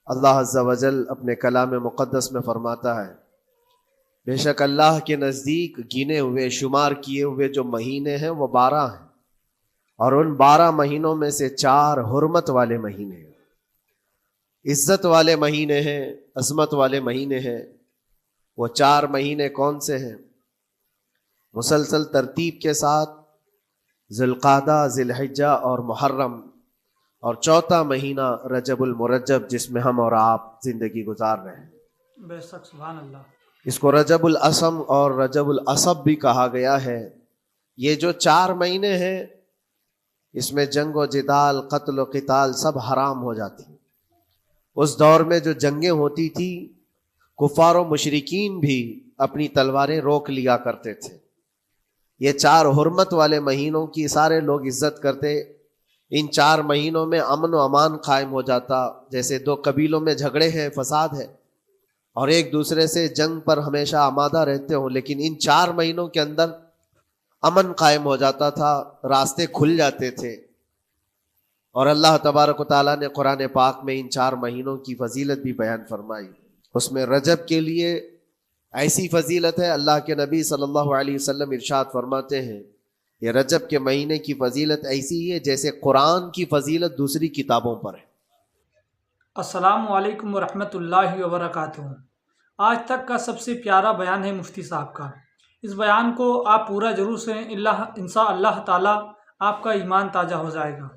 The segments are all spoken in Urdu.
اللہ عز و جل اپنے کلام مقدس میں فرماتا ہے، بے شک اللہ کے نزدیک گنے ہوئے شمار کیے ہوئے جو مہینے ہیں وہ 12 ہیں، اور ان 12 مہینوں میں سے 4 حرمت والے مہینے ہیں، عزت والے مہینے ہیں، عظمت والے مہینے ہیں۔ وہ 4 مہینے کون سے ہیں؟ مسلسل ترتیب کے ساتھ ذی القعدہ، ذی الحجہ اور محرم، اور چوتھا مہینہ رجب المرجب جس میں ہم اور آپ زندگی گزار رہے ہیں۔ بے شک سبحان اللہ۔ اس کو رجب الاسم اور رجب العصب بھی کہا گیا ہے۔ یہ جو 4 مہینے ہیں اس میں جنگ و جدال، قتل و قتال سب حرام ہو جاتی ہیں۔ اس دور میں جو جنگیں ہوتی تھی کفار و مشرکین بھی اپنی تلواریں روک لیا کرتے تھے۔ یہ 4 حرمت والے مہینوں کی سارے لوگ عزت کرتے۔ ان 4 مہینوں میں امن و امان قائم ہو جاتا، جیسے 2 قبیلوں میں جھگڑے ہیں، فساد ہے اور ایک دوسرے سے جنگ پر ہمیشہ آمادہ رہتے ہوں، لیکن ان 4 مہینوں کے اندر امن قائم ہو جاتا تھا، راستے کھل جاتے تھے۔ اور اللہ تبارک و تعالیٰ نے قرآن پاک میں ان 4 مہینوں کی فضیلت بھی بیان فرمائی۔ اس میں رجب کے لیے ایسی فضیلت ہے، اللہ کے نبی صلی اللہ علیہ وسلم ارشاد فرماتے ہیں یہ رجب کے مہینے کی فضیلت ایسی ہے جیسے قرآن کی فضیلت دوسری کتابوں پر ہے۔ السلام علیکم ورحمۃ اللہ وبرکاتہ۔ آج تک کا سب سے پیارا بیان ہے مفتی صاحب کا۔ اس بیان کو آپ پورا ضرور سنیں، انشاء اللہ تعالیٰ آپ کا ایمان تازہ ہو جائے گا۔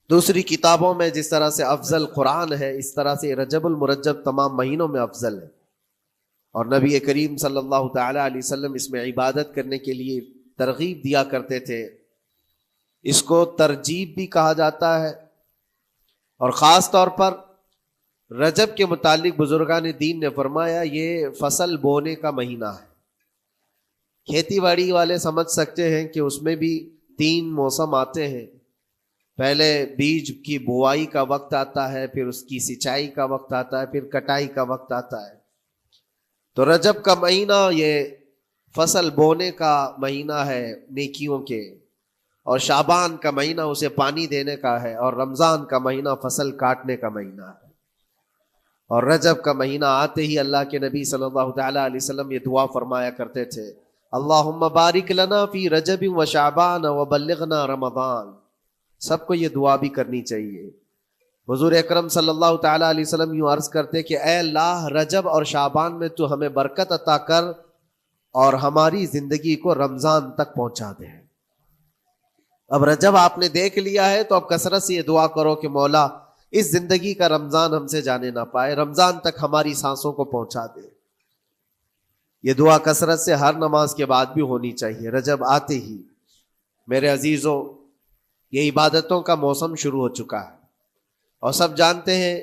دوسری کتابوں میں جس طرح سے افضل قرآن ہے، اس طرح سے رجب المرجب تمام مہینوں میں افضل ہے، اور نبی کریم صلی اللہ تعالی علیہ وسلم اس میں عبادت کرنے کے لیے ترغیب دیا کرتے تھے۔ اس کو ترجیب بھی کہا جاتا ہے، اور خاص طور پر رجب کے متعلق بزرگان دین نے فرمایا یہ فصل بونے کا مہینہ ہے۔ کھیتی باڑی والے سمجھ سکتے ہیں کہ اس میں بھی 3 موسم آتے ہیں۔ پہلے بیج کی بوائی کا وقت آتا ہے، پھر اس کی سینچائی کا وقت آتا ہے، پھر کٹائی کا وقت آتا ہے۔ تو رجب کا مہینہ یہ فصل بونے کا مہینہ ہے نیکیوں کے، اور شعبان کا مہینہ اسے پانی دینے کا ہے، اور رمضان کا مہینہ فصل کاٹنے کا مہینہ ہے۔ اور رجب کا مہینہ آتے ہی اللہ کے نبی صلی اللہ تعالی علیہ وسلم یہ دعا فرمایا کرتے تھے، اللہم بارک لنا فی رجب و شعبان و بلغنا رمضان۔ سب کو یہ دعا بھی کرنی چاہیے۔ حضور اکرم صلی اللہ تعالی علیہ وسلم یوں عرض کرتے کہ اے اللہ، رجب اور شعبان میں تو ہمیں برکت عطا کر اور ہماری زندگی کو رمضان تک پہنچا دے۔ اب رجب آپ نے دیکھ لیا ہے تو اب کثرت سے یہ دعا کرو کہ مولا اس زندگی کا رمضان ہم سے جانے نہ پائے، رمضان تک ہماری سانسوں کو پہنچا دے۔ یہ دعا کثرت سے ہر نماز کے بعد بھی ہونی چاہیے۔ رجب آتے ہی میرے عزیزوں یہ عبادتوں کا موسم شروع ہو چکا ہے، اور سب جانتے ہیں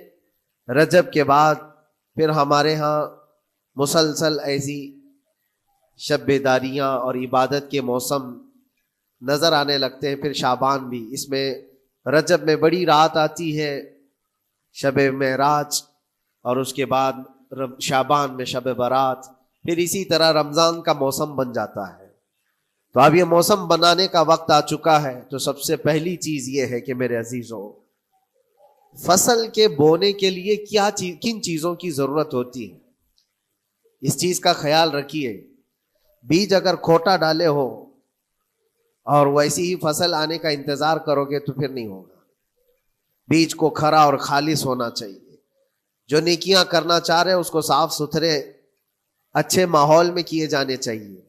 رجب کے بعد پھر ہمارے ہاں مسلسل ایسی شب بیداریاں اور عبادت کے موسم نظر آنے لگتے ہیں۔ پھر شعبان بھی، اس میں رجب میں بڑی رات آتی ہے شب معراج، اور اس کے بعد شعبان میں شب برات، پھر اسی طرح رمضان کا موسم بن جاتا ہے۔ تو اب یہ موسم بنانے کا وقت آ چکا ہے۔ تو سب سے پہلی چیز یہ ہے کہ میرے عزیزوں، فصل کے بونے کے لیے کن چیزوں کی ضرورت ہوتی ہے، اس چیز کا خیال رکھیے۔ بیج اگر کھوٹا ڈالے ہو اور ویسی ہی فصل آنے کا انتظار کرو گے تو پھر نہیں ہوگا۔ بیج کو کھرا اور خالص ہونا چاہیے۔ جو نیکیاں کرنا چاہ رہے اس کو صاف ستھرے اچھے ماحول میں کیے جانے چاہیے۔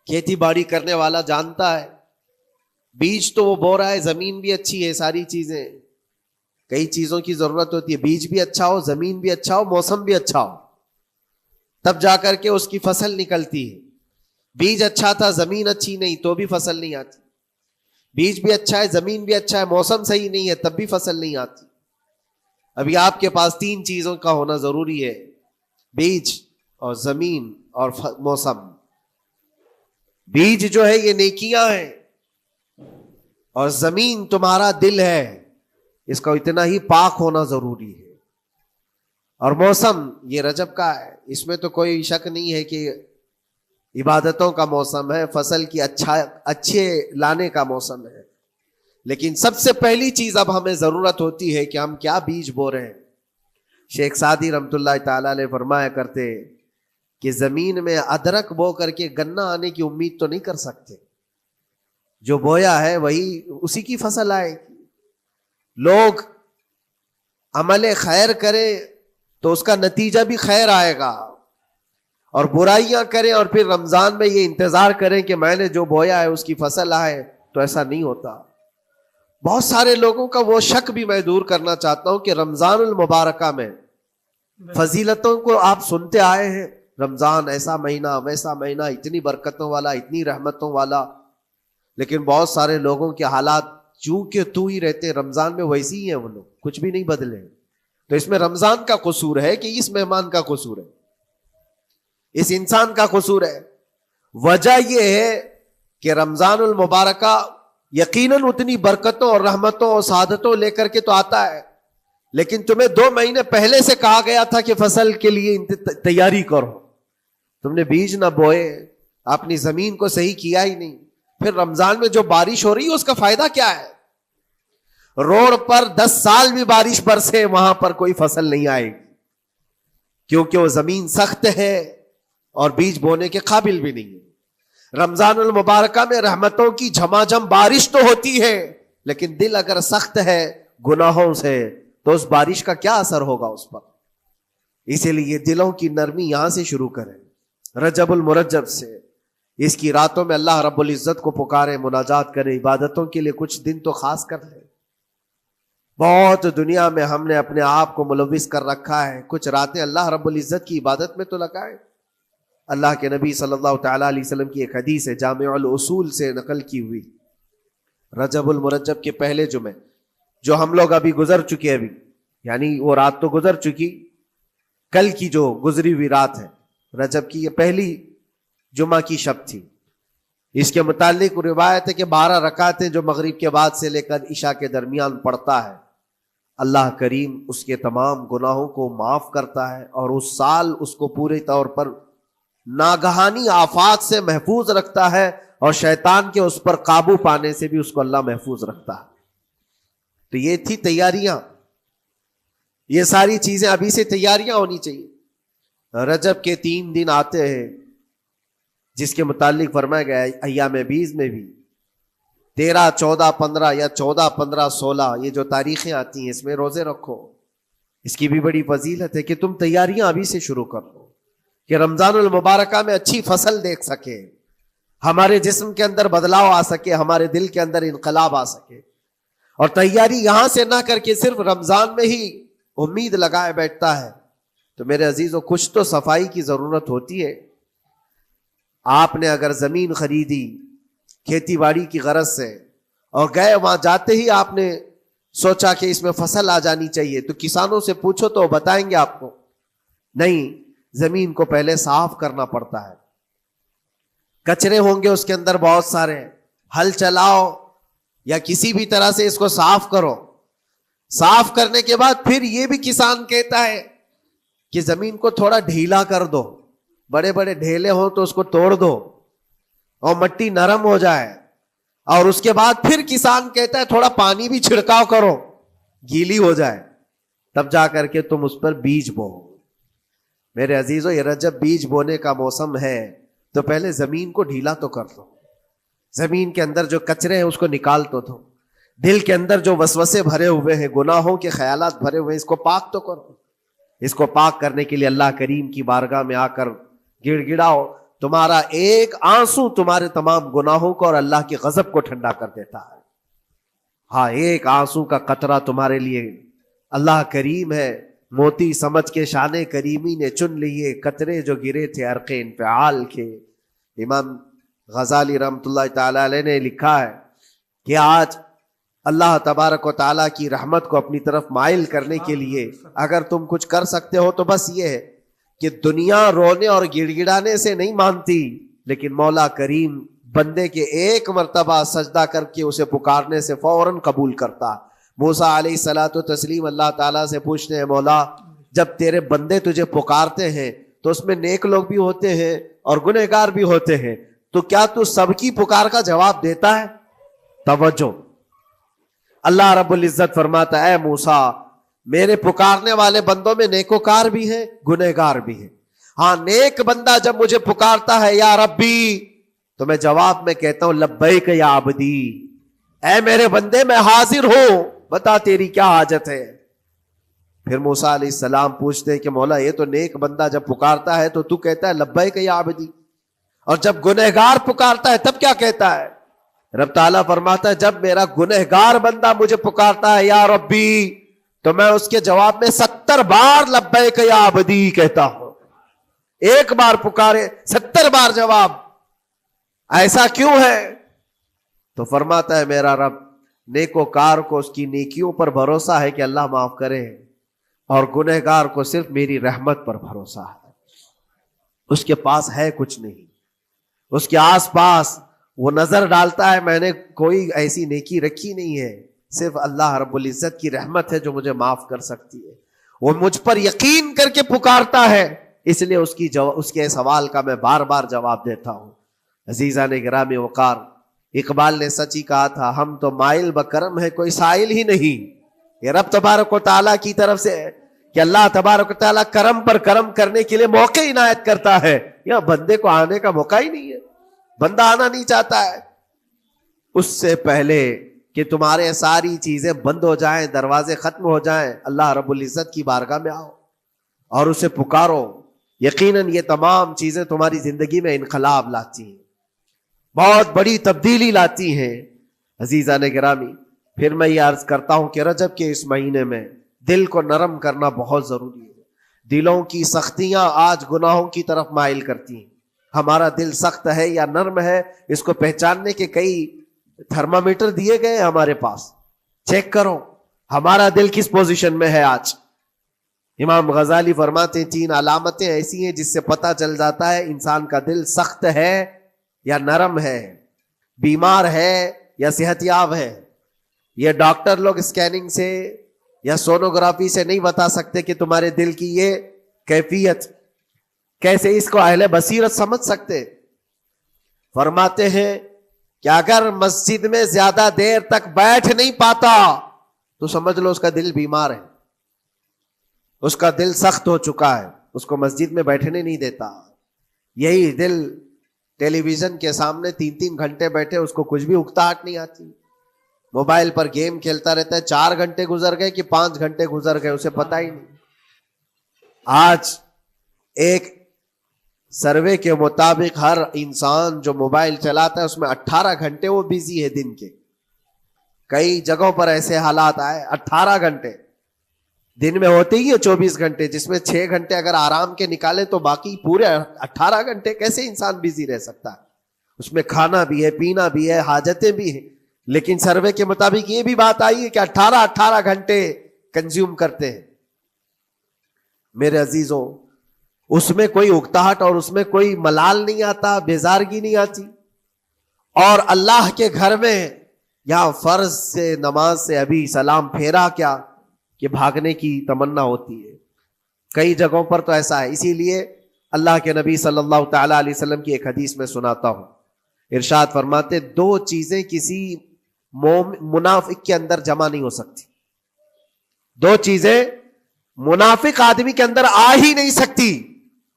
کھیتی باڑی کرنے والا جانتا ہے بیج تو وہ بو رہا ہے، زمین بھی اچھی ہے، ساری چیزیں، کئی چیزوں کی ضرورت ہوتی ہے۔ بیج بھی اچھا ہو، زمین بھی اچھا ہو، موسم بھی اچھا ہو، تب جا کر کے اس کی فصل نکلتی ہے۔ بیج اچھا تھا، زمین اچھی نہیں تو بھی فصل نہیں آتی۔ بیج بھی اچھا ہے، زمین بھی اچھا ہے، موسم صحیح نہیں ہے تب بھی فصل نہیں آتی۔ ابھی آپ کے پاس 3 چیزوں کا ہونا ضروری ہے، بیج اور زمین اور موسم۔ بیج جو ہے یہ نیکیاں ہیں، اور زمین تمہارا دل ہے، اس کا اتنا ہی پاک ہونا ضروری ہے۔ اور موسم یہ رجب کا ہے، اس میں تو کوئی شک نہیں ہے کہ عبادتوں کا موسم ہے، فصل کی اچھے لانے کا موسم ہے۔ لیکن سب سے پہلی چیز اب ہمیں ضرورت ہوتی ہے کہ ہم کیا بیج بو رہے ہیں. شیخ سعدی رحمۃ اللہ تعالیٰ علیہ فرمایا کرتے کہ زمین میں ادرک بو کر کے گنا آنے کی امید تو نہیں کر سکتے. جو بویا ہے وہی اسی کی فصل آئے گی. لوگ عمل خیر کرے تو اس کا نتیجہ بھی خیر آئے گا, اور برائیاں کریں اور پھر رمضان میں یہ انتظار کریں کہ میں نے جو بویا ہے اس کی فصل آئے, تو ایسا نہیں ہوتا. بہت سارے لوگوں کا وہ شک بھی میں دور کرنا چاہتا ہوں کہ رمضان المبارکہ میں فضیلتوں کو آپ سنتے آئے ہیں, رمضان ایسا مہینہ ویسا مہینہ, اتنی برکتوں والا, اتنی رحمتوں والا, لیکن بہت سارے لوگوں کے حالات چونکہ تو ہی رہتے رمضان میں ویسی ہی ہیں, وہ لوگ کچھ بھی نہیں بدلے. تو اس میں رمضان کا قصور ہے کہ اس مہمان کا قصور ہے, اس انسان کا قصور ہے؟ وجہ یہ ہے کہ رمضان المبارکہ یقیناً اتنی برکتوں اور رحمتوں اور سعادتوں لے کر کے تو آتا ہے, لیکن تمہیں 2 مہینے پہلے سے کہا گیا تھا کہ فصل کے لیے تیاری کرو, تم نے بیج نہ بوئے, اپنی زمین کو صحیح کیا ہی نہیں. پھر رمضان میں جو بارش ہو رہی ہے اس کا فائدہ کیا ہے؟ روڈ پر 10 سال بھی بارش برسے وہاں پر کوئی فصل نہیں آئے گی, کیونکہ وہ زمین سخت ہے اور بیج بونے کے قابل بھی نہیں ہے. رمضان المبارکہ میں رحمتوں کی جھماجھم بارش تو ہوتی ہے, لیکن دل اگر سخت ہے گناہوں سے تو اس بارش کا کیا اثر ہوگا اس پر؟ اسی لیے دلوں کی نرمی یہاں سے شروع کریں, رجب المرجب سے. اس کی راتوں میں اللہ رب العزت کو پکاریں, مناجات کریں, عبادتوں کے لیے کچھ دن تو خاص کر لیں. بہت دنیا میں ہم نے اپنے آپ کو ملوث کر رکھا ہے, کچھ راتیں اللہ رب العزت کی عبادت میں تو لگائیں. اللہ کے نبی صلی اللہ تعالیٰ علیہ وسلم کی ایک حدیث ہے, جامع الاصول سے نقل کی ہوئی, رجب المرجب کے پہلے جمعے جو ہم لوگ ابھی گزر چکے, ابھی یعنی وہ رات تو گزر چکی, کل کی جو گزری ہوئی رات ہے رجب کی, یہ پہلی جمعہ کی شب تھی. اس کے متعلق روایت ہے کہ 12 رکعتیں جو مغرب کے بعد سے لے کر عشاء کے درمیان پڑھتا ہے, اللہ کریم اس کے تمام گناہوں کو معاف کرتا ہے, اور اس سال اس کو پورے طور پر ناگہانی آفات سے محفوظ رکھتا ہے, اور شیطان کے اس پر قابو پانے سے بھی اس کو اللہ محفوظ رکھتا ہے. تو یہ تھی تیاریاں, یہ ساری چیزیں ابھی سے تیاریاں ہونی چاہیے. رجب کے 3 دن آتے ہیں جس کے متعلق فرمایا گیا ہے ایام بیز میں بھی 13, 14, 15 یا 14, 15, 16 یہ جو تاریخیں آتی ہیں اس میں روزے رکھو. اس کی بھی بڑی فضیلت ہے کہ تم تیاریاں ابھی سے شروع کر دو کہ رمضان المبارکہ میں اچھی فصل دیکھ سکے, ہمارے جسم کے اندر بدلاؤ آ سکے, ہمارے دل کے اندر انقلاب آ سکے. اور تیاری یہاں سے نہ کر کے صرف رمضان میں ہی امید لگائے بیٹھتا ہے تو میرے عزیزوں کچھ تو صفائی کی ضرورت ہوتی ہے. آپ نے اگر زمین خریدی کھیتی باڑی کی غرض سے اور گئے, وہاں جاتے ہی آپ نے سوچا کہ اس میں فصل آ جانی چاہیے, تو کسانوں سے پوچھو تو بتائیں گے آپ کو نہیں, زمین کو پہلے صاف کرنا پڑتا ہے, کچرے ہوں گے اس کے اندر بہت سارے, ہل چلاؤ یا کسی بھی طرح سے اس کو صاف کرو. صاف کرنے کے بعد پھر یہ بھی کسان کہتا ہے کہ زمین کو تھوڑا ڈھیلا کر دو, بڑے بڑے ڈھیلے ہوں تو اس کو توڑ دو اور مٹی نرم ہو جائے. اور اس کے بعد پھر کسان کہتا ہے تھوڑا پانی بھی چھڑکاؤ کرو, گیلی ہو جائے, تب جا کر کے تم اس پر بیج بو. میرے عزیزو یہ رجب بیج بونے کا موسم ہے, تو پہلے زمین کو ڈھیلا تو کر دو, زمین کے اندر جو کچرے ہیں اس کو نکال تو دو, دل کے اندر جو وسوسے بھرے ہوئے ہیں, گناہوں کے خیالات بھرے ہوئے ہیں, اس کو پاک تو کرو. اس کو پاک کرنے کے لیے اللہ کریم کی بارگاہ میں آ کر گڑ گڑاؤ. تمہارا ایک آنسو تمہارے تمام گناہوں کو اور اللہ کی غضب کو ٹھنڈا کر دیتا ہے. ہاں, ایک آنسو کا قطرہ تمہارے لیے اللہ کریم ہے, موتی سمجھ کے شان کریمی نے چن لیے قطرے جو گرے تھے عرق انفعال کے. امام غزالی رحمۃ اللہ تعالی علیہ نے لکھا ہے کہ آج اللہ تبارک و تعالیٰ کی رحمت کو اپنی طرف مائل کرنے کے لیے اگر تم کچھ کر سکتے ہو تو بس یہ ہے کہ دنیا رونے اور گڑ گڑانے سے نہیں مانتی, لیکن مولا کریم بندے کے ایک مرتبہ سجدہ کر کے اسے پکارنے سے فوراً قبول کرتا. موسیٰ علیہ الصلاۃ والتسلیم اللہ تعالیٰ سے پوچھتے ہیں, مولا جب تیرے بندے تجھے پکارتے ہیں تو اس میں نیک لوگ بھی ہوتے ہیں اور گنہگار بھی ہوتے ہیں, تو کیا تو سب کی پکار کا جواب دیتا ہے؟ توجہ, اللہ رب العزت فرماتا ہے اے موسیٰ میرے پکارنے والے بندوں میں نیکوکار بھی ہیں گنہگار بھی ہیں. ہاں نیک بندہ جب مجھے پکارتا ہے یا ربی تو میں جواب میں کہتا ہوں لبیک یا عبدی، اے میرے بندے میں حاضر ہوں، بتا تیری کیا حاجت ہے. پھر موسیٰ علیہ السلام پوچھتے ہیں کہ مولا یہ تو نیک بندہ جب پکارتا ہے تو تو کہتا ہے لبیک یا عبدی، اور جب گنہگار پکارتا ہے تب کیا کہتا ہے؟ رب تعالیٰ فرماتا ہے جب میرا گنہگار بندہ مجھے پکارتا ہے یا ربی تو میں اس کے جواب میں 70 بار لبیک یا عبدی کہتا ہوں. ایک بار پکارے 70 بار جواب. ایسا کیوں ہے؟ تو فرماتا ہے میرا رب نیکوکار کو اس کی نیکیوں پر بھروسہ ہے کہ اللہ معاف کرے، اور گنہگار کو صرف میری رحمت پر بھروسہ ہے. اس کے پاس ہے کچھ نہیں، اس کے آس پاس وہ نظر ڈالتا ہے میں نے کوئی ایسی نیکی رکھی نہیں ہے، صرف اللہ رب العزت کی رحمت ہے جو مجھے معاف کر سکتی ہے. وہ مجھ پر یقین کر کے پکارتا ہے، اس لیے اس کے سوال کا میں بار بار جواب دیتا ہوں. عزیزان گرامی وقار، اقبال نے سچ ہی کہا تھا ہم تو مائل بکرم ہے کوئی سائل ہی نہیں. یہ رب تبارک و تعالیٰ کی طرف سے ہے کہ اللہ تبارک و تعالیٰ کرم پر کرم کرنے کے لیے موقع عنایت کرتا ہے. یا بندے کو آنے کا موقع ہی نہیں ہے، بندہ آنا نہیں چاہتا ہے. اس سے پہلے کہ تمہارے ساری چیزیں بند ہو جائیں، دروازے ختم ہو جائیں، اللہ رب العزت کی بارگاہ میں آؤ اور اسے پکارو. یقیناً یہ تمام چیزیں تمہاری زندگی میں انقلاب لاتی ہیں، بہت بڑی تبدیلی لاتی ہیں. عزیزان گرامی، پھر میں یہ عرض کرتا ہوں کہ رجب کے اس مہینے میں دل کو نرم کرنا بہت ضروری ہے. دلوں کی سختیاں آج گناہوں کی طرف مائل کرتی ہیں. ہمارا دل سخت ہے یا نرم ہے اس کو پہچاننے کے کئی تھرمامیٹر دیے گئے ہیں ہمارے پاس. چیک کرو ہمارا دل کس پوزیشن میں ہے آج. امام غزالی فرماتے ہیں 3 علامتیں ایسی ہیں جس سے پتہ چل جاتا ہے انسان کا دل سخت ہے یا نرم ہے، بیمار ہے یا صحت یاب ہے. یہ ڈاکٹر لوگ اسکیننگ سے یا سونوگرافی سے نہیں بتا سکتے کہ تمہارے دل کی یہ کیفیت. کیسے اس کو اہل بصیرت سمجھ سکتے؟ فرماتے ہیں کہ اگر مسجد میں زیادہ دیر تک بیٹھ نہیں پاتا تو سمجھ لو اس کا دل بیمار ہے، اس کا دل سخت ہو چکا ہے، اس کو مسجد میں بیٹھنے نہیں دیتا. یہی دل ٹیلی ویژن کے سامنے 3 گھنٹے بیٹھے اس کو کچھ بھی اکتاہٹ نہیں آتی، موبائل پر گیم کھیلتا رہتا ہے. 4 گھنٹے گزر گئے کہ 5 گھنٹے گزر گئے اسے پتہ ہی نہیں. آج ایک سروے کے مطابق ہر انسان جو موبائل چلاتا ہے اس میں 18 گھنٹے وہ بیزی ہے دن کے. کئی جگہوں پر ایسے حالات آئے 18 گھنٹے دن میں ہوتے ہی ہے 24 گھنٹے، جس میں 6 گھنٹے اگر آرام کے نکالے تو باقی پورے 18 گھنٹے کیسے انسان بیزی رہ سکتا ہے؟ اس میں کھانا بھی ہے، پینا بھی ہے، حاجتیں بھی ہیں. لیکن سروے کے مطابق یہ بھی بات آئی ہے کہ 18 گھنٹے کنزیوم کرتے ہیں. میرے عزیزوں، اس میں کوئی اکتاہٹ اور اس میں کوئی ملال نہیں آتا، بیزارگی نہیں آتی. اور اللہ کے گھر میں یا فرض سے نماز سے ابھی سلام پھیرا کیا کہ بھاگنے کی تمنا ہوتی ہے. کئی جگہوں پر تو ایسا ہے. اسی لیے اللہ کے نبی صلی اللہ تعالی علیہ وسلم کی ایک حدیث میں سناتا ہوں. ارشاد فرماتے 2 چیزیں کسی منافق کے اندر جمع نہیں ہو سکتی. 2 چیزیں منافق آدمی کے اندر آ ہی نہیں سکتی.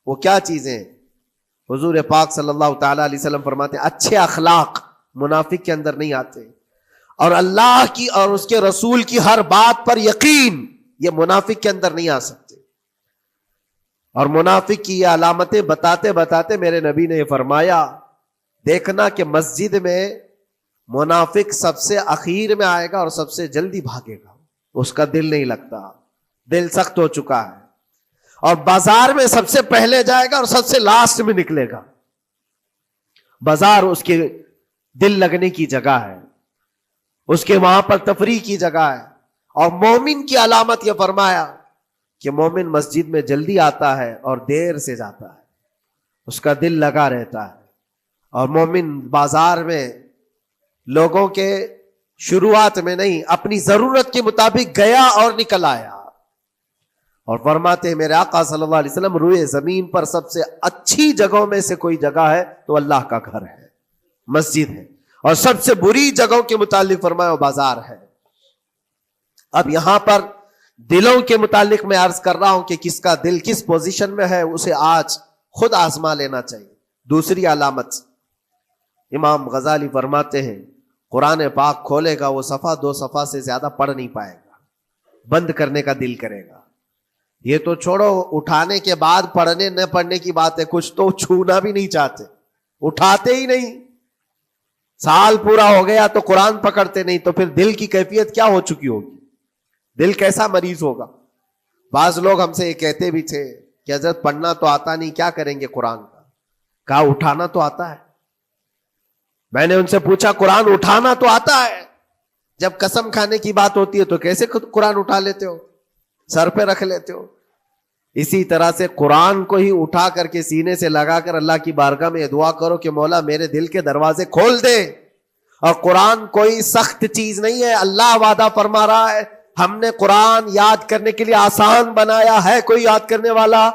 وہ کیا چیزیں؟ حضور پاک صلی اللہ تعالی علیہ وسلم فرماتے ہیں اچھے اخلاق منافق کے اندر نہیں آتے، اور اللہ کی اور اس کے رسول کی ہر بات پر یقین یہ منافق کے اندر نہیں آ سکتے. اور منافق کی یہ علامتیں بتاتے بتاتے میرے نبی نے یہ فرمایا دیکھنا کہ مسجد میں منافق سب سے اخیر میں آئے گا اور سب سے جلدی بھاگے گا. اس کا دل نہیں لگتا، دل سخت ہو چکا ہے. اور بازار میں سب سے پہلے جائے گا اور سب سے لاسٹ میں نکلے گا. بازار اس کے دل لگنے کی جگہ ہے، اس کے وہاں پر تفریح کی جگہ ہے. اور مومن کی علامت یہ فرمایا کہ مومن مسجد میں جلدی آتا ہے اور دیر سے جاتا ہے، اس کا دل لگا رہتا ہے. اور مومن بازار میں لوگوں کے شروعات میں نہیں، اپنی ضرورت کے مطابق گیا اور نکل آیا. اور فرماتے ہیں میرے آقا صلی اللہ علیہ وسلم روئے زمین پر سب سے اچھی جگہوں میں سے کوئی جگہ ہے تو اللہ کا گھر ہے، مسجد ہے. اور سب سے بری جگہوں کے متعلق فرمایا وہ بازار ہے. اب یہاں پر دلوں کے متعلق میں عرض کر رہا ہوں کہ کس کا دل کس پوزیشن میں ہے، اسے آج خود آزما لینا چاہیے. دوسری علامت، امام غزالی فرماتے ہیں قرآن پاک کھولے گا وہ صفحہ 2 صفحہ سے زیادہ پڑھ نہیں پائے گا، بند کرنے کا دل کرے گا. یہ تو چھوڑو اٹھانے کے بعد پڑھنے نہ پڑھنے کی بات ہے، کچھ تو چھونا بھی نہیں چاہتے، اٹھاتے ہی نہیں. سال پورا ہو گیا تو قرآن پکڑتے نہیں، تو پھر دل کی کیفیت کیا ہو چکی ہوگی؟ دل کیسا مریض ہوگا؟ بعض لوگ ہم سے یہ کہتے بھی تھے کہ حضرت پڑھنا تو آتا نہیں، کیا کریں گے قرآن کا؟ کہا اٹھانا تو آتا ہے. میں نے ان سے پوچھا قرآن اٹھانا تو آتا ہے، جب قسم کھانے کی بات ہوتی ہے تو کیسے قرآن اٹھا لیتے ہو، سر پہ رکھ لیتے ہو؟ اسی طرح سے قرآن کو ہی اٹھا کر کے سینے سے لگا کر اللہ کی بارگاہ میں دعا کرو کہ مولا میرے دل کے دروازے کھول دے. اور قرآن کوئی سخت چیز نہیں ہے، اللہ وعدہ فرما رہا ہے ہم نے قرآن یاد کرنے کے لیے آسان بنایا ہے. کوئی یاد کرنے والا؟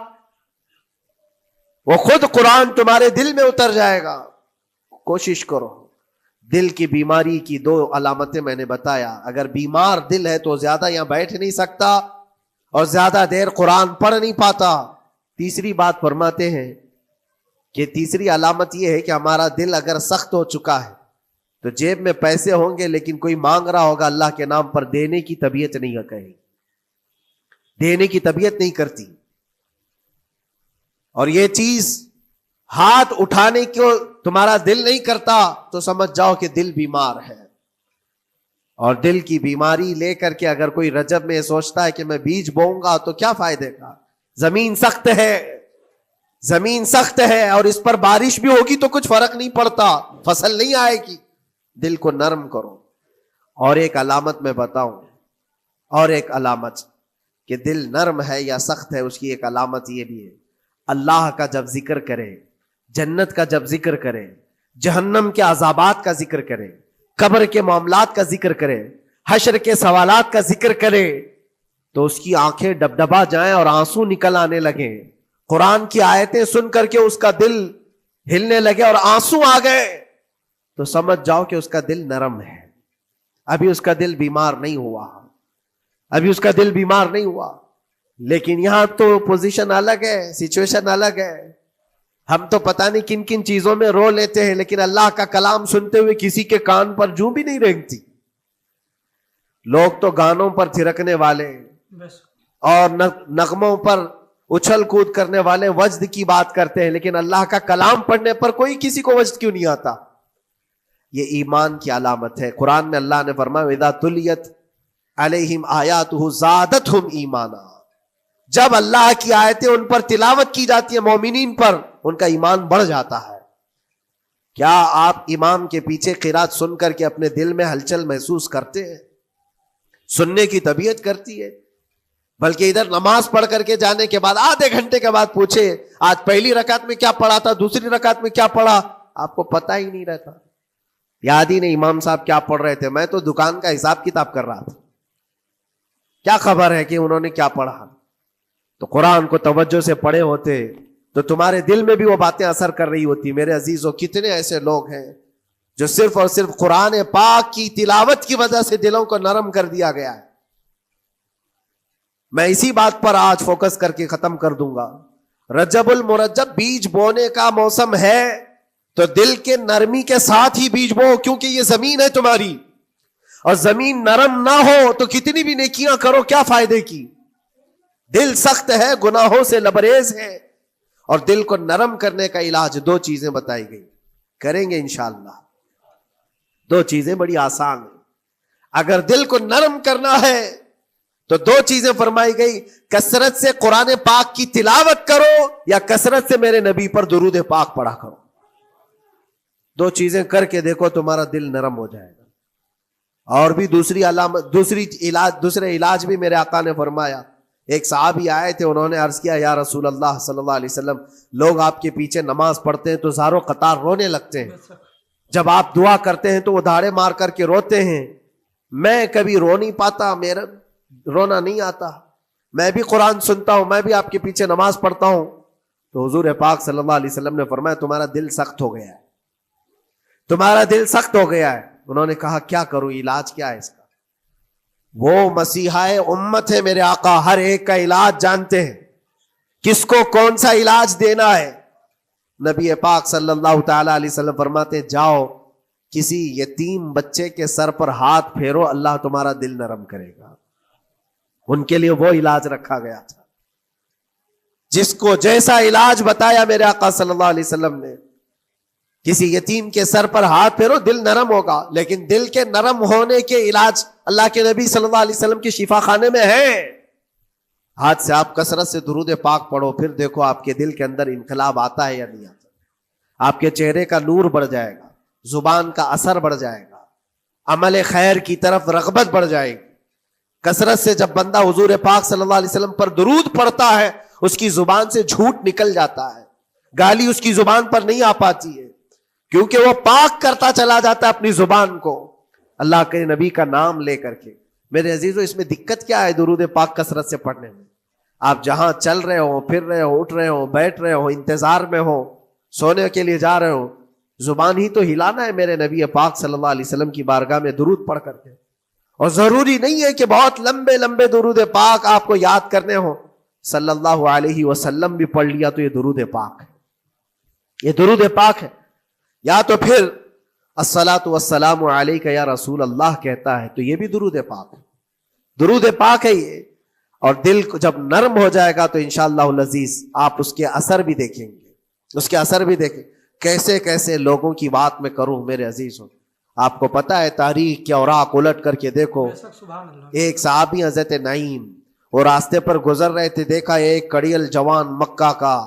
وہ خود قرآن تمہارے دل میں اتر جائے گا. کوشش کرو. دل کی بیماری کی 2 علامتیں میں نے بتایا. اگر بیمار دل ہے تو زیادہ یہاں بیٹھ نہیں سکتا اور زیادہ دیر قرآن پڑھ نہیں پاتا. تیسری بات فرماتے ہیں کہ تیسری علامت یہ ہے کہ ہمارا دل اگر سخت ہو چکا ہے تو جیب میں پیسے ہوں گے لیکن کوئی مانگ رہا ہوگا اللہ کے نام پر، دینے کی طبیعت نہیں ہے، کہیں دینے کی طبیعت نہیں کرتی. اور یہ چیز ہاتھ اٹھانے کو تمہارا دل نہیں کرتا تو سمجھ جاؤ کہ دل بیمار ہے. اور دل کی بیماری لے کر کے اگر کوئی رجب میں سوچتا ہے کہ میں بیج بوؤں گا تو کیا فائدے کا؟ زمین سخت ہے، زمین سخت ہے اور اس پر بارش بھی ہوگی تو کچھ فرق نہیں پڑتا، فصل نہیں آئے گی. دل کو نرم کرو. اور ایک علامت میں بتاؤں، اور ایک علامت کہ دل نرم ہے یا سخت ہے، اس کی ایک علامت یہ بھی ہے، اللہ کا جب ذکر کرے، جنت کا جب ذکر کرے، جہنم کے عذابات کا ذکر کرے، قبر کے معاملات کا ذکر کرے، حشر کے سوالات کا ذکر کرے، تو اس کی آنکھیں ڈبڈبا جائیں اور آنسو نکل آنے لگیں. قرآن کی آیتیں سن کر کے اس کا دل ہلنے لگے اور آنسو آ گئے تو سمجھ جاؤ کہ اس کا دل نرم ہے. ابھی اس کا دل بیمار نہیں ہوا، ابھی اس کا دل بیمار نہیں ہوا. لیکن یہاں تو پوزیشن الگ ہے، سچویشن الگ ہے. ہم تو پتہ نہیں کن کن چیزوں میں رو لیتے ہیں، لیکن اللہ کا کلام سنتے ہوئے کسی کے کان پر جوں بھی نہیں رینگتی. لوگ تو گانوں پر تھرکنے والے اور نغموں پر اچھل کود کرنے والے وجد کی بات کرتے ہیں، لیکن اللہ کا کلام پڑھنے پر کوئی کسی کو وجد کیوں نہیں آتا؟ یہ ایمان کی علامت ہے. قرآن میں اللہ نے فرمایا وَإِذَا تُلِيَتْ عَلَيْهِمْ آيَاتُهُ زَادَتْهُمْ ایمانا. جب اللہ کی آیتیں ان پر تلاوت کی جاتی ہیں، مومنین پر، ان کا ایمان بڑھ جاتا ہے. کیا آپ امام کے پیچھے قرات سن کر کے اپنے دل میں ہلچل محسوس کرتے ہیں؟ سننے کی طبیعت کرتی ہے. بلکہ ادھر نماز پڑھ کر کے جانے کے بعد آدھے گھنٹے کے بعد پوچھے آج پہلی رکعت میں کیا پڑھا تھا، دوسری رکعت میں کیا پڑھا، آپ کو پتہ ہی نہیں رہتا. یاد ہی نہیں امام صاحب کیا پڑھ رہے تھے، میں تو دکان کا حساب کتاب کر رہا تھا، کیا خبر ہے کہ انہوں نے کیا پڑھا. تو قرآن کو توجہ سے پڑھے ہوتے تو تمہارے دل میں بھی وہ باتیں اثر کر رہی ہوتی. میرے عزیزوں، کتنے ایسے لوگ ہیں جو صرف اور صرف قرآن پاک کی تلاوت کی وجہ سے دلوں کو نرم کر دیا گیا ہے. میں اسی بات پر آج فوکس کر کے ختم کر دوں گا. رجب المرجب بیج بونے کا موسم ہے تو دل کے نرمی کے ساتھ ہی بیج بو، کیونکہ یہ زمین ہے تمہاری، اور زمین نرم نہ ہو تو کتنی بھی نیکیاں کرو کیا فائدے کی. دل سخت ہے، گناہوں سے لبریز ہے، اور دل کو نرم کرنے کا علاج 2 چیزیں بتائی گئی، کریں گے انشاءاللہ. 2 چیزیں بڑی آسان ہیں. اگر دل کو نرم کرنا ہے تو 2 چیزیں فرمائی گئی، کثرت سے قرآن پاک کی تلاوت کرو یا کثرت سے میرے نبی پر درود پاک پڑھا کرو. 2 چیزیں کر کے دیکھو، تمہارا دل نرم ہو جائے گا. اور بھی دوسری علامت، دوسرے علاج بھی میرے آقا نے فرمایا. ایک صحابی آئے تھے، انہوں نے عرض کیا یا رسول اللہ صلی اللہ علیہ وسلم، لوگ آپ کے پیچھے نماز پڑھتے ہیں تو زاروں قطار رونے لگتے ہیں، جب آپ دعا کرتے ہیں تو وہ دھاڑے مار کر کے روتے ہیں. میں کبھی رو نہیں پاتا، میرا رونا نہیں آتا، میں بھی قرآن سنتا ہوں، میں بھی آپ کے پیچھے نماز پڑھتا ہوں. تو حضور پاک صلی اللہ علیہ وسلم نے فرمایا تمہارا دل سخت ہو گیا ہے، تمہارا دل سخت ہو گیا ہے. انہوں نے کہا کیا کروں، علاج کیا ہے اس کا؟ وہ مسیحا امت ہے میرے آقا، ہر ایک کا علاج جانتے ہیں، کس کو کون سا علاج دینا ہے۔ نبی پاک صلی اللہ تعالی علیہ وسلم فرماتے جاؤ کسی یتیم بچے کے سر پر ہاتھ پھیرو، اللہ تمہارا دل نرم کرے گا۔ ان کے لیے وہ علاج رکھا گیا تھا، جس کو جیسا علاج بتایا میرے آقا صلی اللہ علیہ وسلم نے، کسی یتیم کے سر پر ہاتھ پھیرو دل نرم ہوگا۔ لیکن دل کے نرم ہونے کے علاج اللہ کے نبی صلی اللہ علیہ وسلم کے شفا خانے میں ہے۔ آج سے آپ کثرت سے درود پاک پڑھو، پھر دیکھو آپ کے دل کے اندر انقلاب آتا ہے یا نہیں آتا۔ آپ کے چہرے کا نور بڑھ جائے گا، زبان کا اثر بڑھ جائے گا، عمل خیر کی طرف رغبت بڑھ جائے گی۔ کثرت سے جب بندہ حضور پاک صلی اللہ علیہ وسلم پر درود پڑھتا ہے، اس کی زبان سے جھوٹ نکل جاتا ہے، گالی اس کی زبان پر نہیں آ پاتی ہے، کیونکہ وہ پاک کرتا چلا جاتا ہے اپنی زبان کو اللہ کے نبی کا نام لے کر کے۔ میرے عزیزو، اس میں دقت کیا ہے درود پاک کثرت سے پڑھنے میں؟ آپ جہاں چل رہے ہو، پھر رہے ہو، اٹھ رہے ہو، بیٹھ رہے ہو، انتظار میں ہو، سونے کے لیے جا رہے ہو، زبان ہی تو ہلانا ہے میرے نبی پاک صلی اللہ علیہ وسلم کی بارگاہ میں درود پڑھ کر کے۔ اور ضروری نہیں ہے کہ بہت لمبے لمبے درود پاک آپ کو یاد کرنے ہو، صلی اللہ علیہ وسلم بھی پڑھ لیا تو یہ درود پاک ہے، یہ درود پاک ہے۔ یا تو پھر الصلاۃ والسلام علیک یا رسول اللہ کہتا ہے تو یہ بھی درود پاک ہے، درود پاک ہے یہ۔ اور دل کو جب نرم ہو جائے گا تو انشاءاللہ العزیز آپ اس کے اثر بھی دیکھیں گے، اس کے اثر بھی دیکھیں۔ کیسے کیسے لوگوں کی بات میں کروں میرے عزیزوں، آپ کو پتا ہے تاریخ کے اوراق الٹ کر کے دیکھو۔ ایک صحابی حضرت نعیم وہ راستے پر گزر رہے تھے، دیکھا ایک کڑیل جوان مکہ کا،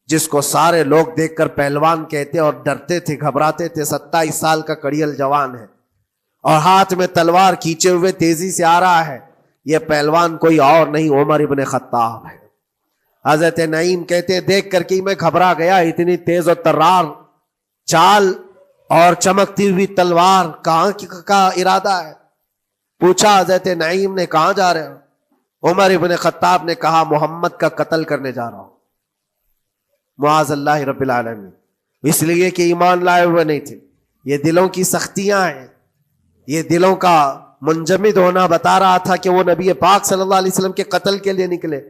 جس کو سارے لوگ دیکھ کر پہلوان کہتے اور ڈرتے تھے، گھبراتے تھے۔ 27 سال کا کڑیل جوان ہے اور ہاتھ میں تلوار کھینچے ہوئے تیزی سے آ رہا ہے۔ یہ پہلوان کوئی اور نہیں عمر ابن خطاب ہے۔ حضرت نعیم کہتے دیکھ کر کے میں گھبرا گیا، اتنی تیز اور ترار چال اور چمکتی ہوئی تلوار، کہاں کا ارادہ ہے؟ پوچھا حضرت نعیم نے کہاں جا رہے ہو؟ عمر ابن خطاب نے کہا محمد کا قتل کرنے جا رہا ہوں، معاذ اللہ رب العالمین، اس لیے کہ ایمان لائے ہوئے نہیں تھے۔ یہ دلوں کی سختیاں ہیں، یہ دلوں کا منجمد ہونا بتا رہا تھا کہ وہ نبی پاک صلی اللہ علیہ وسلم کے قتل کے لیے نکلے۔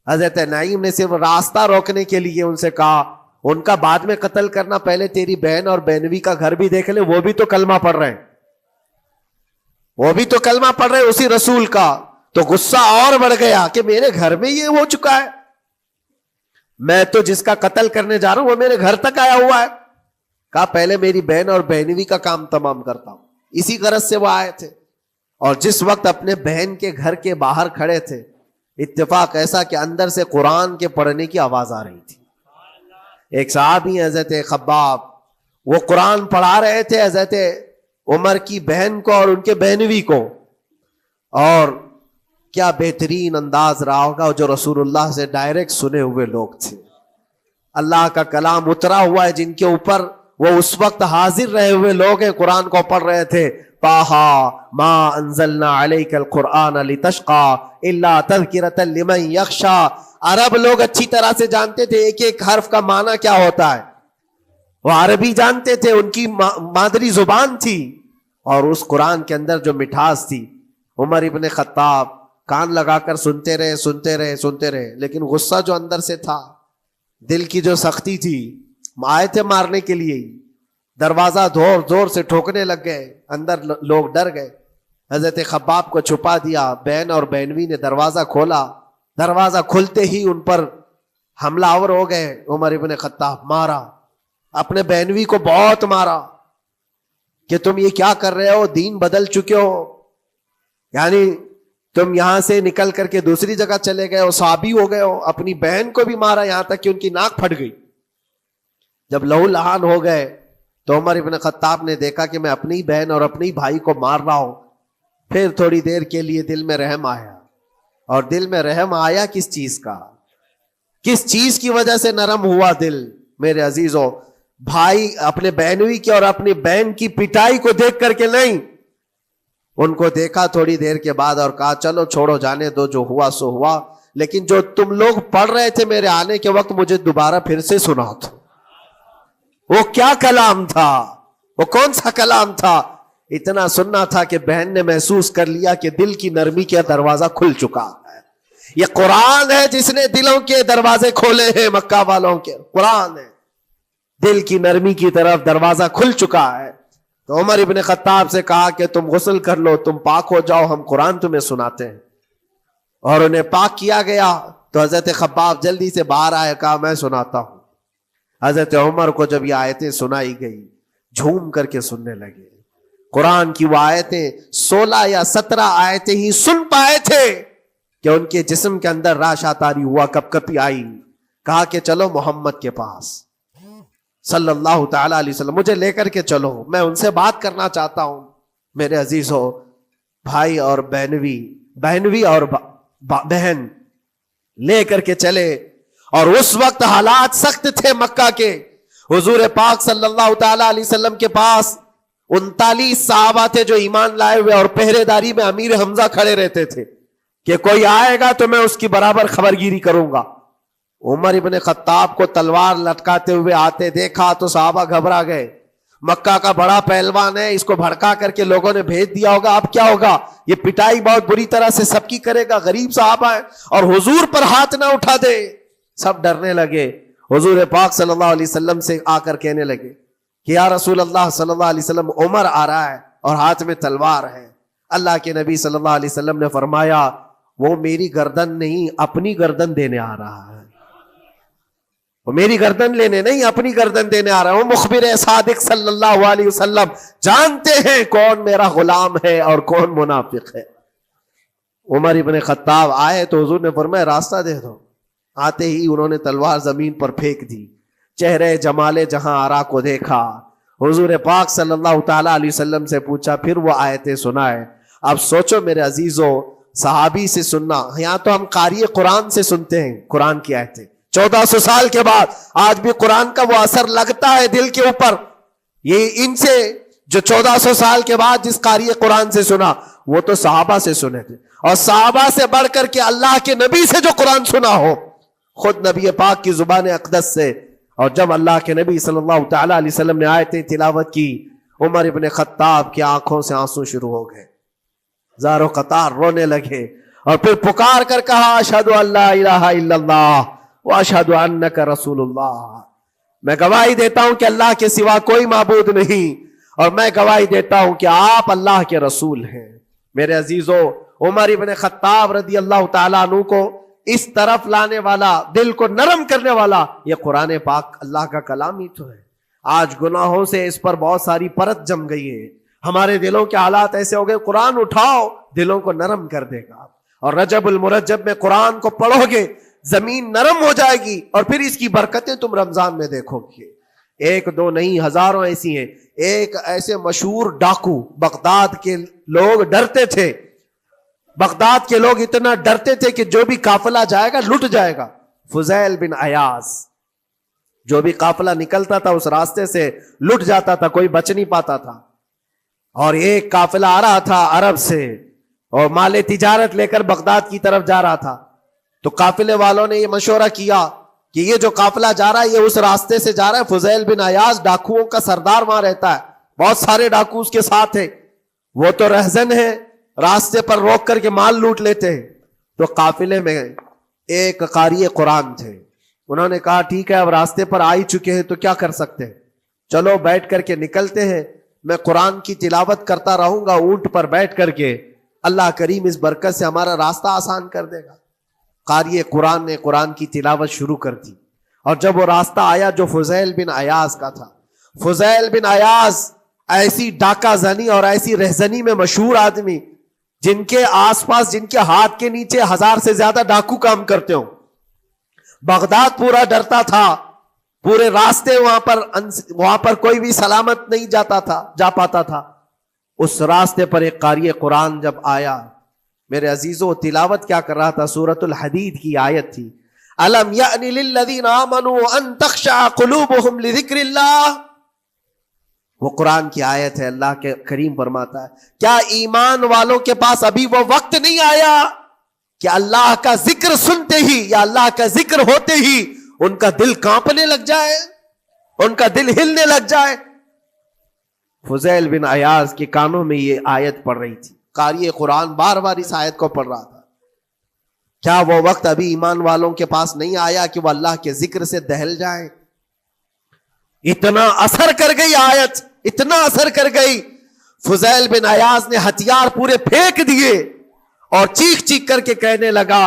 حضرت نعیم نے صرف راستہ روکنے کے لیے ان سے کہا ان کا بعد میں قتل کرنا، پہلے تیری بہن اور بہنوی کا گھر بھی دیکھ لے، وہ بھی تو کلمہ پڑھ رہے ہیں، وہ بھی تو کلمہ پڑھ رہے ہیں اسی رسول کا۔ تو غصہ اور بڑھ گیا کہ میرے گھر میں یہ ہو چکا ہے، میں تو جس کا قتل کرنے جا رہا ہوں وہ میرے گھر تک آیا ہوا ہے۔ کہا پہلے میری بہن اور بہنوی کا کام تمام کرتا ہوں۔ اسی غرض سے وہ آئے تھے، اور جس وقت اپنے بہن کے گھر کے باہر کھڑے تھے، اتفاق ایسا کہ اندر سے قرآن کے پڑھنے کی آواز آ رہی تھی۔ ایک صحابی حضرت خباب، وہ قرآن پڑھا رہے تھے حضرت عمر کی بہن کو اور ان کے بہنوی کو، اور کیا بہترین انداز رہا ہوگا جو رسول اللہ سے ڈائریکٹ سنے ہوئے لوگ تھے۔ اللہ کا کلام اترا ہوا ہے جن کے اوپر، وہ اس وقت حاضر رہے ہوئے لوگ ہیں، قرآن کو پڑھ رہے تھے۔ طٰہٰ ما انزلنا علیک القرآن لتشقی الا تذکرۃ لمن یخشی۔ عرب لوگ اچھی طرح سے جانتے تھے ایک ایک حرف کا معنی کیا ہوتا ہے، وہ عربی جانتے تھے، ان کی مادری زبان تھی، اور اس قرآن کے اندر جو مٹھاس تھی۔ عمر ابن خطاب کان لگا کر سنتے رہے سنتے رہے سنتے رہے، لیکن غصہ جو اندر سے تھا، دل کی جو سختی تھی، آئے تھے مارنے کے لیے، دروازہ زور زور سے ٹھوکنے لگ گئے، اندر لوگ ڈر گئے۔ حضرت خباب کو چھپا دیا، بہن اور بہنوی نے دروازہ کھولا، دروازہ کھلتے ہی ان پر حملہ آور ہو گئے۔ عمر ابن خطاب مارا، اپنے بہنوی کو بہت مارا کہ تم یہ کیا کر رہے ہو، دین بدل چکے ہو، یعنی تم یہاں سے نکل کر کے دوسری جگہ چلے گئے ہو، صحابی ہو گئے ہو۔ اپنی بہن کو بھی مارا، یہاں تک کہ ان کی ناک پھٹ گئی۔ جب لہو لہان ہو گئے تو عمر ابن خطاب نے دیکھا کہ میں اپنی بہن اور اپنی بھائی کو مار رہا ہوں۔ پھر تھوڑی دیر کے لیے دل میں رحم آیا، اور دل میں رحم آیا کس چیز کا، کس چیز کی وجہ سے نرم ہوا دل میرے عزیزوں؟ بھائی اپنے بہنوی کی اور اپنی بہن کی پٹائی کو دیکھ کر کے نہیں، ان کو دیکھا تھوڑی دیر کے بعد اور کہا چلو چھوڑو جانے دو، جو ہوا سو ہوا، لیکن جو تم لوگ پڑھ رہے تھے میرے آنے کے وقت مجھے دوبارہ پھر سے سنا دو۔ وہ کیا کلام تھا، وہ کون سا کلام تھا؟ اتنا سننا تھا کہ بہن نے محسوس کر لیا کہ دل کی نرمی کا دروازہ کھل چکا ہے. یہ قرآن ہے جس نے دلوں کے دروازے کھولے ہیں. مکہ والوں کے قرآن ہے, دل کی نرمی کی طرف دروازہ کھل چکا ہے. تو عمر ابن خطاب سے کہا کہ تم غسل کر لو, تم پاک ہو جاؤ, ہم قرآن تمہیں سناتے ہیں. اور انہیں پاک کیا گیا. تو حضرت خباب جلدی سے باہر آئے, کہا میں سناتا ہوں. حضرت عمر کو جب یہ آیتیں سنائی گئی جھوم کر کے سننے لگے. قرآن کی وہ آیتیں 16 یا 17 آیتیں ہی سن پائے تھے کہ ان کے جسم کے اندر راشا تاری ہوا, کپ کپی آئی. کہا کہ چلو محمد کے پاس صلی اللہ تعالی علیہ وسلم, مجھے لے کر کے چلو, میں ان سے بات کرنا چاہتا ہوں. میرے عزیزو, بھائی اور بہنوی اور بہن لے کر کے چلے. اور اس وقت حالات سخت تھے مکہ کے. حضور پاک صلی اللہ تعالی علیہ وسلم کے پاس 39 صحابہ تھے جو ایمان لائے ہوئے, اور پہرے داری میں امیر حمزہ کھڑے رہتے تھے کہ کوئی آئے گا تو میں اس کی برابر خبرگیری کروں گا. عمر ابن خطاب کو تلوار لٹکاتے ہوئے آتے دیکھا تو صحابہ گھبرا گئے. مکہ کا بڑا پہلوان ہے, اس کو بھڑکا کر کے لوگوں نے بھیج دیا ہوگا, اب کیا ہوگا, یہ پٹائی بہت بری طرح سے سب کی کرے گا. غریب صحابہ ہے اور حضور پر ہاتھ نہ اٹھا دے. سب ڈرنے لگے. حضور پاک صلی اللہ علیہ وسلم سے آ کر کہنے لگے کہ یا رسول اللہ صلی اللہ علیہ وسلم, عمر آ رہا ہے اور ہاتھ میں تلوار ہے. اللہ کے نبی صلی اللہ علیہ وسلم نے فرمایا وہ میری گردن نہیں, اپنی گردن دینے آ رہا ہے. وہ میری گردن لینے نہیں, اپنی گردن دینے آ رہا ہے. وہ مخبر صادق صلی اللہ علیہ وسلم جانتے ہیں کون میرا غلام ہے اور کون منافق ہے. عمر ابن خطاب آئے تو حضور نے فرمایا راستہ دے دو. آتے ہی انہوں نے تلوار زمین پر پھینک دی. چہرے جمال جہاں آرا کو دیکھا. حضور پاک صلی اللہ تعالی علیہ وسلم سے پوچھا, پھر وہ آیتیں سنائے. اب سوچو میرے عزیزو, صحابی سے سننا, یہاں تو ہم قاری قرآن سے سنتے ہیں قرآن کی آیتیں. 1400 سال کے بعد آج بھی قرآن کا وہ اثر لگتا ہے دل کے اوپر. یہ ان سے جو 1400 سال کے بعد جس قاری قرآن سے سنا وہ تو صحابہ سے سنے تھے, اور صحابہ سے بڑھ کر کے اللہ کے نبی سے جو قرآن سنا ہو, خود نبی پاک کی زبان اقدس سے. اور جب اللہ کے نبی صلی اللہ تعالی علیہ وسلم نے آیتیں تلاوت کی, عمر ابن خطاب کی آنکھوں سے آنسو شروع ہو گئے, زارو قطار رونے لگے, اور پھر پکار کر کہا اشہد ان لا الہ الا اللہ واشہد انک رسول اللہ. میں گواہی دیتا ہوں کہ اللہ کے سوا کوئی معبود نہیں, اور میں گواہی دیتا ہوں کہ آپ اللہ کے رسول ہیں. میرے عزیزو, عمر ابن خطاب رضی اللہ تعالیٰ عنہ کو اس طرف لانے والا, دل کو نرم کرنے والا, یہ قرآن پاک اللہ کا کلام ہی تو ہے. آج گناہوں سے اس پر بہت ساری پرت جم گئی ہے. ہمارے دلوں کے حالات ایسے ہو گئے, قرآن اٹھاؤ دلوں کو نرم کر دے گا. اور رجب المرجب میں قرآن کو پڑھو گے زمین نرم ہو جائے گی, اور پھر اس کی برکتیں تم رمضان میں دیکھو گے. ایک دو نہیں, ہزاروں ایسی ہیں. ایک ایسے مشہور ڈاکو, بغداد کے لوگ ڈرتے تھے, بغداد کے لوگ اتنا ڈرتے تھے کہ جو بھی قافلہ جائے گا لٹ جائے گا. فضیل بن عیاض, جو بھی قافلہ نکلتا تھا اس راستے سے لٹ جاتا تھا, کوئی بچ نہیں پاتا تھا. اور ایک قافلہ آ رہا تھا عرب سے, اور مال تجارت لے کر بغداد کی طرف جا رہا تھا. تو قافلے والوں نے یہ مشورہ کیا کہ یہ جو قافلہ جا رہا ہے یہ اس راستے سے جا رہا ہے. فضیل بن عیاض ڈاکوؤں کا سردار وہاں رہتا ہے, بہت سارے ڈاکو اس کے ساتھ ہیں, وہ تو رہزن ہے, راستے پر روک کر کے مال لوٹ لیتے ہیں. تو قافلے میں ایک قاری قرآن تھے, انہوں نے کہا ٹھیک ہے اب راستے پر آ ہی چکے ہیں تو کیا کر سکتے ہیں, چلو بیٹھ کر کے نکلتے ہیں, میں قرآن کی تلاوت کرتا رہوں گا اونٹ پر بیٹھ کر کے, اللہ کریم اس برکت سے ہمارا راستہ آسان کر دے گا. قاری قرآن نے قرآن کی تلاوت شروع کر دی, اور جب وہ راستہ آیا جو فضیل بن عیاض کا تھا, فضیل بن عیاض ایسی ڈاکہ زنی اور ایسی رہزنی میں مشہور آدمی, جن کے آس پاس, جن کے ہاتھ کے نیچے 1000 سے زیادہ ڈاکو کام کرتے ہوں. بغداد پورا ڈرتا تھا, پورے راستے وہاں پر کوئی بھی سلامت نہیں جا پاتا تھا. اس راستے پر ایک قاری قرآن جب آیا, میرے عزیزو تلاوت کیا کر رہا تھا, سورۃ الحدید کی آیت تھی, الم یأن للذین آمنوا ان تخشع قلوبهم لذکر اللہ. وہ قرآن کی آیت ہے. اللہ کے کریم فرماتا ہے کیا ایمان والوں کے پاس ابھی وہ وقت نہیں آیا کہ اللہ کا ذکر سنتے ہی یا اللہ کا ذکر ہوتے ہی ان کا دل کانپنے لگ جائے, ان کا دل ہلنے لگ جائے. فضیل بن عیاض کے کانوں میں یہ آیت پڑھ رہی تھی. قاری قرآن بار بار اس آیت کو پڑھ رہا تھا. کیا وہ وقت ابھی ایمان والوں کے پاس نہیں آیا کہ وہ اللہ کے ذکر سے دہل جائیں؟ اتنا اثر کر گئی آیت، اتنا اثر کر گئی. فضیل بن عیاض نے ہتھیار پورے پھینک دیے اور چیخ چیخ کر کے کہنے لگا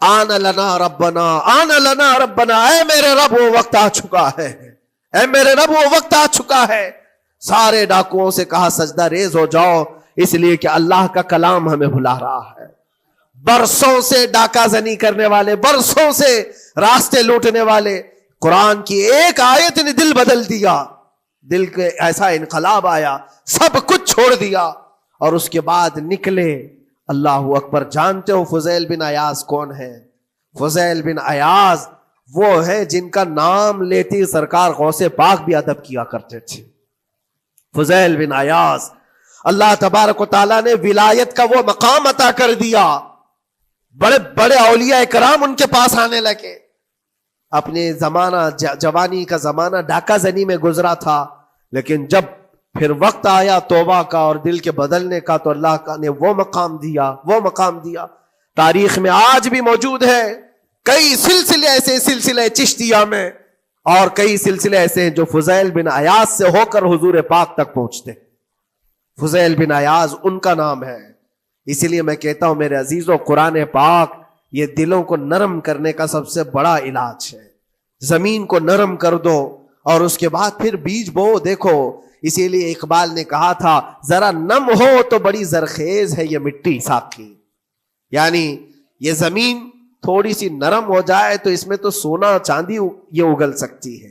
آن لنا ربنا، آن لنا ربنا، اے میرے رب وہ وقت آ چکا ہے، اے میرے رب وہ وقت آ چکا ہے. سارے ڈاکوؤں سے کہا سجدہ ریز ہو جاؤ، اس لیے کہ اللہ کا کلام ہمیں بلا رہا ہے. برسوں سے ڈاکہ زنی کرنے والے، برسوں سے راستے لوٹنے والے، قرآن کی ایک آیت نے دل بدل دیا. دل کے ایسا انقلاب آیا، سب کچھ چھوڑ دیا اور اس کے بعد نکلے. اللہ اکبر. جانتے ہو فضیل بن عیاض کون ہے؟ فضیل بن عیاض وہ ہے جن کا نام لیتی سرکار غوث پاک بھی ادب کیا کرتے تھے. فضیل بن عیاض اللہ تبارک و تعالیٰ نے ولایت کا وہ مقام عطا کر دیا. بڑے بڑے اولیاء کرام ان کے پاس آنے لگے. اپنے زمانہ جوانی کا زمانہ ڈاکہ زنی میں گزرا تھا، لیکن جب پھر وقت آیا توبہ کا اور دل کے بدلنے کا تو اللہ نے وہ مقام دیا، وہ مقام دیا. تاریخ میں آج بھی موجود ہے کئی سلسلے ایسے، سلسلے چشتیہ میں، اور کئی سلسلے ایسے ہیں جو فضیل بن عیاض سے ہو کر حضور پاک تک پہنچتے. فضیل بن عیاض ان کا نام ہے. اسی لیے میں کہتا ہوں میرے عزیزوں، قرآن پاک یہ دلوں کو نرم کرنے کا سب سے بڑا علاج ہے. زمین کو نرم کر دو اور اس کے بعد پھر بیج بو. دیکھو اسی لیے اقبال نے کہا تھا ذرا نم ہو تو بڑی زرخیز ہے یہ مٹی ساقی. یعنی یہ زمین تھوڑی سی نرم ہو جائے تو اس میں تو سونا چاندی یہ اگل سکتی ہے.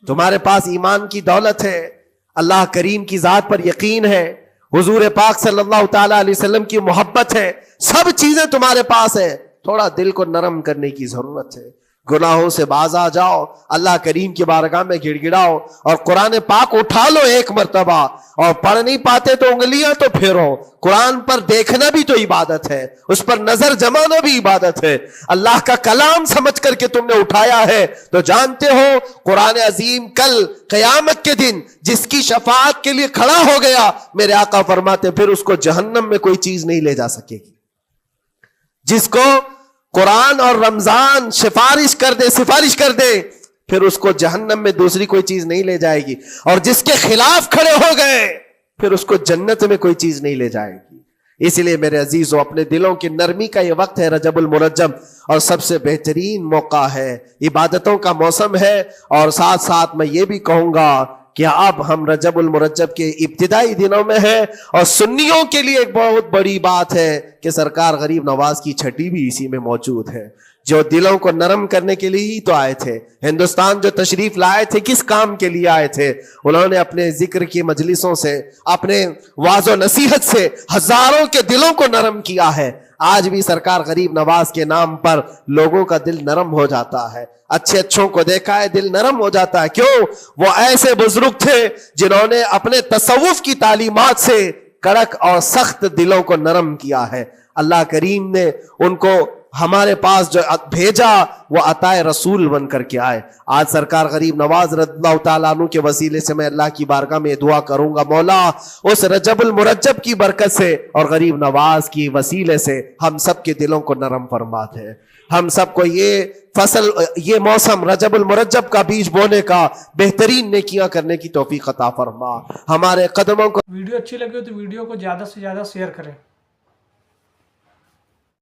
تمہارے پاس ایمان کی دولت ہے، اللہ کریم کی ذات پر یقین ہے، حضور پاک صلی اللہ تعالی علیہ وسلم کی محبت ہے، سب چیزیں تمہارے پاس ہے. تھوڑا دل کو نرم کرنے کی ضرورت ہے. گناہوں سے باز آ جاؤ، اللہ کریم کی بارگاہ میں گڑ گڑاؤ اور قرآن پاک اٹھا لو ایک مرتبہ. اور پڑھ نہیں پاتے تو انگلیاں تو پھیرو. قرآن پر دیکھنا بھی تو عبادت ہے، اس پر نظر جمانا بھی عبادت ہے. اللہ کا کلام سمجھ کر کے تم نے اٹھایا ہے تو جانتے ہو قرآن عظیم کل قیامت کے دن جس کی شفاعت کے لیے کھڑا ہو گیا، میرے آقا فرماتے پھر اس کو جہنم میں کوئی چیز نہیں لے جا سکے گی. جس کو قرآن اور رمضان سفارش کر دے پھر اس کو جہنم میں دوسری کوئی چیز نہیں لے جائے گی. اور جس کے خلاف کھڑے ہو گئے پھر اس کو جنت میں کوئی چیز نہیں لے جائے گی. اس لیے میرے عزیزو اپنے دلوں کی نرمی کا یہ وقت ہے رجب المرجب، اور سب سے بہترین موقع ہے، عبادتوں کا موسم ہے. اور ساتھ ساتھ میں یہ بھی کہوں گا کہ اب ہم رجب المرجب کے ابتدائی دنوں میں ہیں، اور سنیوں کے لیے ایک بہت بڑی بات ہے کہ سرکار غریب نواز کی چھٹی بھی اسی میں موجود ہے، جو دلوں کو نرم کرنے کے لیے ہی تو آئے تھے. ہندوستان جو تشریف لائے تھے کس کام کے لیے آئے تھے؟ انہوں نے اپنے ذکر کی مجلسوں سے، اپنے واعظ و نصیحت سے ہزاروں کے دلوں کو نرم کیا ہے. آج بھی سرکار غریب نواز کے نام پر لوگوں کا دل نرم ہو جاتا ہے. اچھے اچھوں کو دیکھا ہے دل نرم ہو جاتا ہے. کیوں؟ وہ ایسے بزرگ تھے جنہوں نے اپنے تصوف کی تعلیمات سے کڑک اور سخت دلوں کو نرم کیا ہے. اللہ کریم نے ان کو ہمارے پاس جو بھیجا وہ عطائے رسول بن کر کے آئے. آج سرکار غریب نواز رضی اللہ تعالیٰ عنہ کے وسیلے سے میں اللہ کی بارگاہ میں دعا کروں گا، مولا اس رجب المرجب کی برکت سے اور غریب نواز کی وسیلے سے ہم سب کے دلوں کو نرم فرما دے. ہم سب کو یہ فصل، یہ موسم رجب المرجب کا بیج بونے کا، بہترین نیکیاں کرنے کی توفیق عطا فرما. ہمارے قدموں کو ویڈیو اچھی لگی ہو تو ویڈیو کو زیادہ سے زیادہ شیئر کریں.